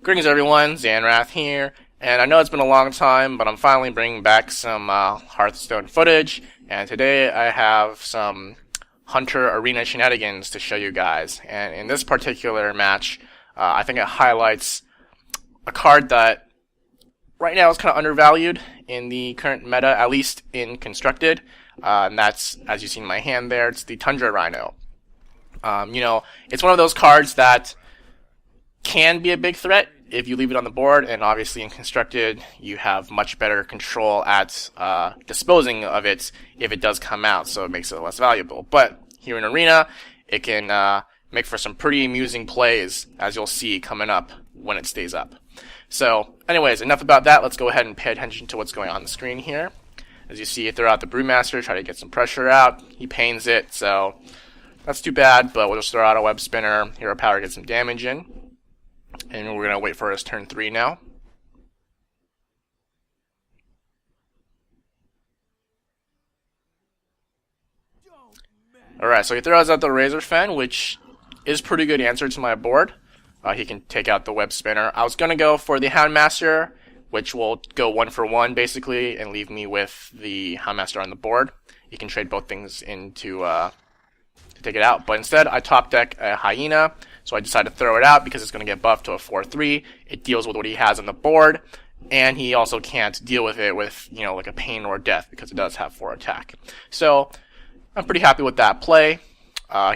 Greetings everyone, Zannrath here, and I know it's been a long time, but I'm finally bringing back some Hearthstone footage, and today I have some Hunter Arena shenanigans to show you guys. And in this particular match, I think it highlights a card that right now is kind of undervalued in the current meta, at least in Constructed, and that's, as you see in my hand there, it's the Tundra Rhino. It's one of those cards that can be a big threat if you leave it on the board, and obviously in Constructed you have much better control at disposing of it if it does come out, so it makes it less valuable. But here in Arena, it can make for some pretty amusing plays, as you'll see coming up when it stays up. So anyways, enough about that. Let's go ahead and pay attention to what's going on the screen here. As you see, throw out the Brewmaster, try to get some pressure out. He pains it, so that's too bad, but we'll just throw out a Web Spinner, Hero Power, get some damage in. And we're going to wait for his turn 3 now. Alright, so he throws out the Razor Fen, which is pretty good answer to my board. He can take out the Web Spinner. I was going to go for the Houndmaster, which will go 1 for 1 basically, and leave me with the Houndmaster on the board. You can trade both things into to take it out, but instead I top deck a Hyena. So I decided to throw it out because it's going to get buffed to a 4/3. It deals with what he has on the board, and he also can't deal with it with, like a pain or death because it does have 4 attack. So I'm pretty happy with that play.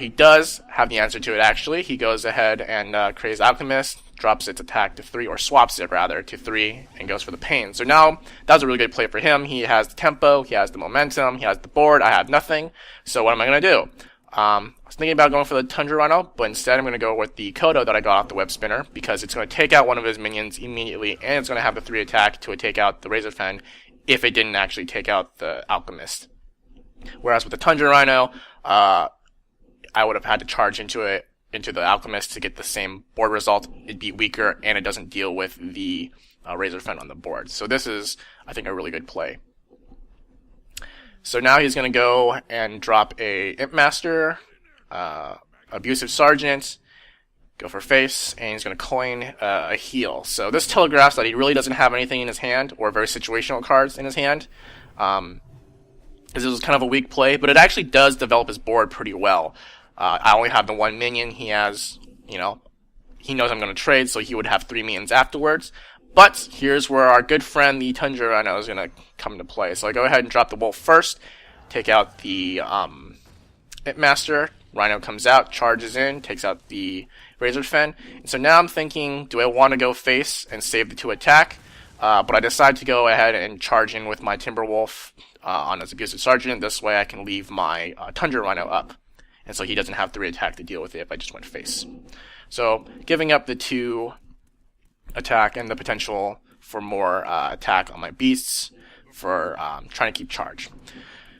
He does have the answer to it actually. He goes ahead and creates Alchemist, drops its attack to 3, or swaps it rather to 3, and goes for the pain. So now that was a really good play for him. He has the tempo, he has the momentum, he has the board. I have nothing. So what am I going to do? I was thinking about going for the Tundra Rhino, but instead I'm going to go with the Kodo that I got off the Web Spinner, because it's going to take out one of his minions immediately, and it's going to have the 3 attack to take out the Razor Fen if it didn't actually take out the Alchemist. Whereas with the Tundra Rhino, I would have had to charge into the Alchemist to get the same board result. It'd be weaker, and it doesn't deal with the Razor Fen on the board. So this is, I think, a really good play. So now he's going to go and drop a Imp Master, Abusive Sergeant, go for face, and he's going to coin a heal. So this telegraphs that he really doesn't have anything in his hand, or very situational cards in his hand. Because it was kind of a weak play, but it actually does develop his board pretty well. I only have the 1 minion. He has, he knows I'm going to trade, so he would have 3 minions afterwards. But here's where our good friend, the Tundra Rhino, is going to come into play. So I go ahead and drop the Wolf first, take out the Imp Master. Rhino comes out, charges in, takes out the Razor Fen. And so now I'm thinking, do I want to go face and save the 2 attack? But I decide to go ahead and charge in with my Timberwolf on his Abusive Sergeant. This way I can leave my Tundra Rhino up. And so he doesn't have 3 attack to deal with it if I just went face. So giving up the 2 attack and the potential for more attack on my beasts for trying to keep charge.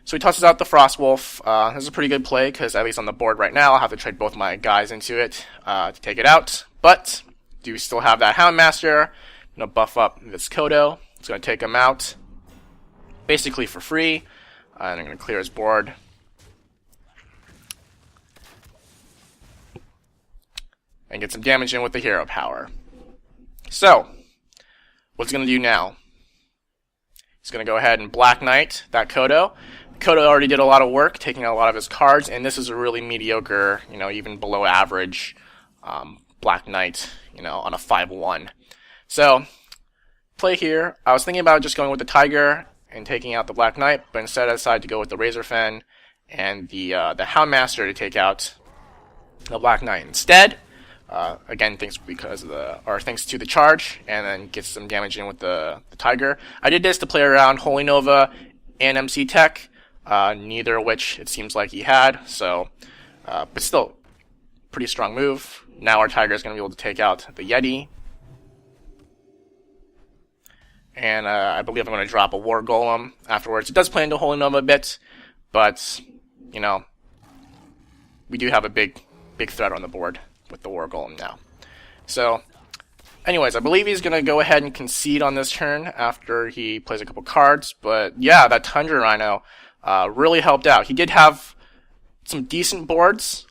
So he tosses out the Frostwolf. This is a pretty good play because at least on the board right now I'll have to trade both my guys into it to take it out. But do we still have that Houndmaster? I'm going to buff up this Kodo. It's going to take him out basically for free. And I'm going to clear his board. And get some damage in with the Hero Power. So, what's he going to do now? He's going to go ahead and Black Knight that Kodo. Kodo already did a lot of work, taking out a lot of his cards, and this is a really mediocre, even below average Black Knight, on a 5/1. So, play here. I was thinking about just going with the Tiger and taking out the Black Knight, but instead I decided to go with the Razor Fen and the Houndmaster to take out the Black Knight instead. Again, thanks to the charge, and then get some damage in with the Tiger. I did this to play around Holy Nova and MC Tech, neither of which it seems like he had, so, but still, pretty strong move. Now our Tiger is going to be able to take out the Yeti. And I believe I'm going to drop a War Golem afterwards. It does play into Holy Nova a bit, but, we do have a big threat on the board with the War Golem now. So, anyways, I believe he's going to go ahead and concede on this turn after he plays a couple cards, but yeah, that Tundra Rhino really helped out. He did have some decent boards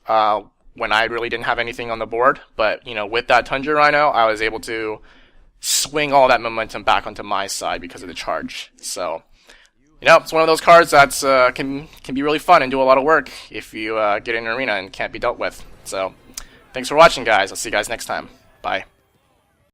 when I really didn't have anything on the board. But, you know, with that Tundra Rhino, I was able to swing all that momentum back onto my side because of the charge. So, you know, it's one of those cards that's can be really fun and do a lot of work if you get in an arena and can't be dealt with. So, thanks for watching, guys. I'll see you guys next time. Bye.